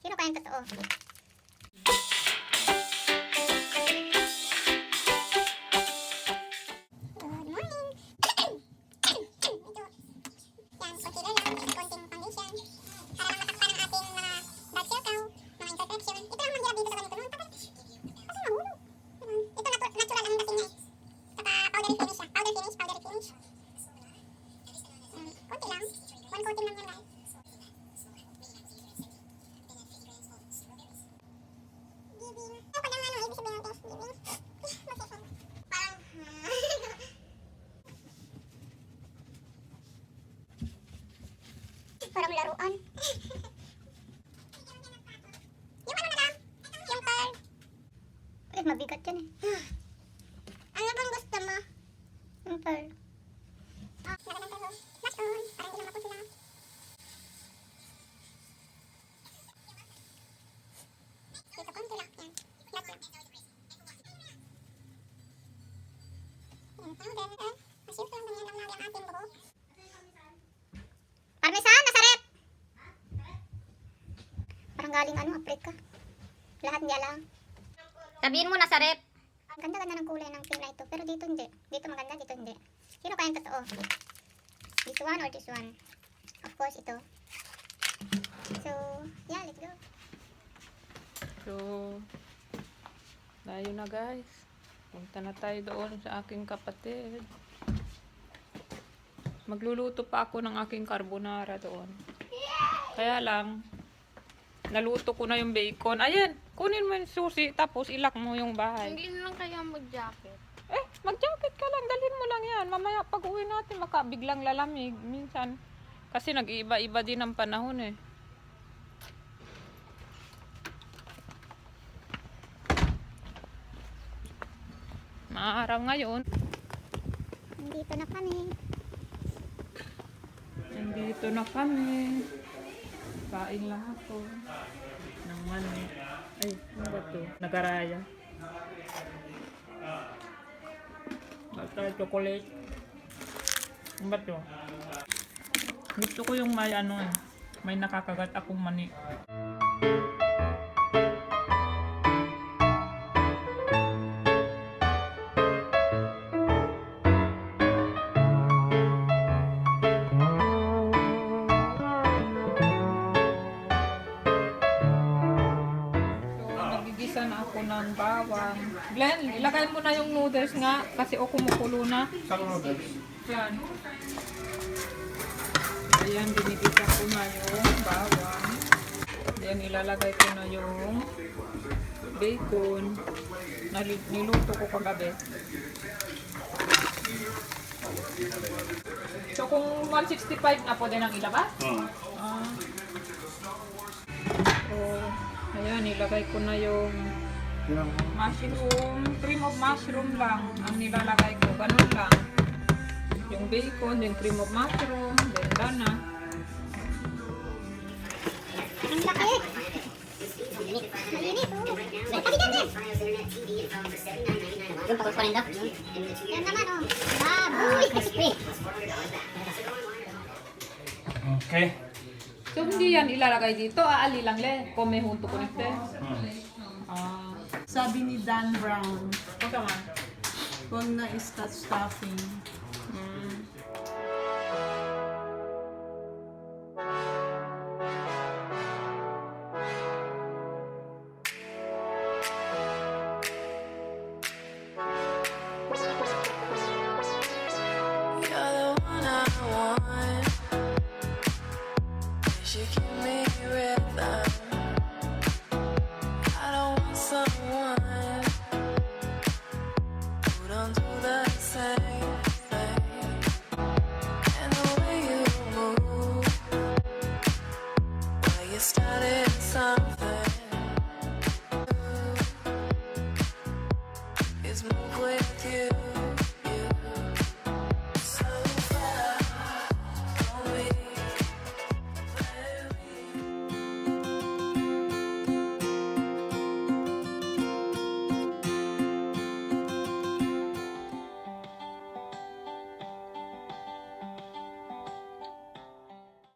Sino kayang totoo? Good morning! Yan, konti lang, konting foundation. Para lang matakpan ang ating mga dark circle, mga imperfection. Ito lang mahirap dito sa ganito. Noon, tapos, kasi mahulog. Ito natural ang dating niya eh. Saka powdery finish siya. Powdery finish. Konti lang. One coating lang yan guys. Giving. Ano pa lang ano, ibig sabihin natin, giving. Parang, parang laruan. Yung ano madam? Yung pearl. Eh, mabigat yan eh. Ano bang gusto mo? Yung pearl. Oh, magandang pearl. Match on. Parang hindi lang mapusula. Dito, konti lang. Yan. Match on. Yan, powder. Masyuto lang yan lang ang ating buhok. Parmesan, nasarap! Parang galing ano, Africa. Lahat niya lang. Sabihin mo nasa rep. Ang ganda-ganda ng kulay ng pink na ito. Pero dito hindi. Dito maganda, dito hindi. Sino kayang totoo? This one or this one? Of course, ito. So, yeah, let's go. So, tayo na guys. Punta na tayo doon sa aking kapatid. Magluluto pa ako ng aking carbonara doon. Kaya lang, naluto ko na yung bacon. Ayan, kunin mo yung susi, tapos ilak mo yung bahay. Hindi na lang kaya mag-jacket. Mag-jacket ka lang, dalhin mo lang yan. Mamaya pag uwi natin, biglang lalamig. Minsan, kasi nag-iiba-iba din ang panahon eh. Maaraw ngayon. Nandito na kami. Nandito na kami. Kain lang ako. Ng mani. Ay, ano ba ito? Nagaraya. Basta chocolate. Ano ba ito? Gusto ko yung may ano eh. May nakakagat akong mani. Nagigisa na ako ng bawang. Glenn, ilagay mo na yung noodles nga kasi o kumukulo na. Saan noodles? Yan. Ayan, binigisa ko na yung bawang. Ayan, ilalagay ko na yung bacon na niluto ko kagabi. So, kung 165 na pwede nang ilabas? Ah. So, ayan, ilagay ko na yung mushroom, cream of mushroom lang ang nilalagay ko, ganun lang. Yung bacon, then cream of mushroom, then dana. Ang laki! Mainit, oh. Tabi dyan, eh. Yung pagkukunin daw. Yan naman, oh. Baboy! Crispy! Okay. So, hindi yan ilalagay dito, aali lang le, kome junto con este. Ah, Sabi ni Dan Brown, okay man. huwag na stuffing. You're the one I want. You should give me rhythm. I don't want someone who don't do the same thing. And the way you move, well, you started something.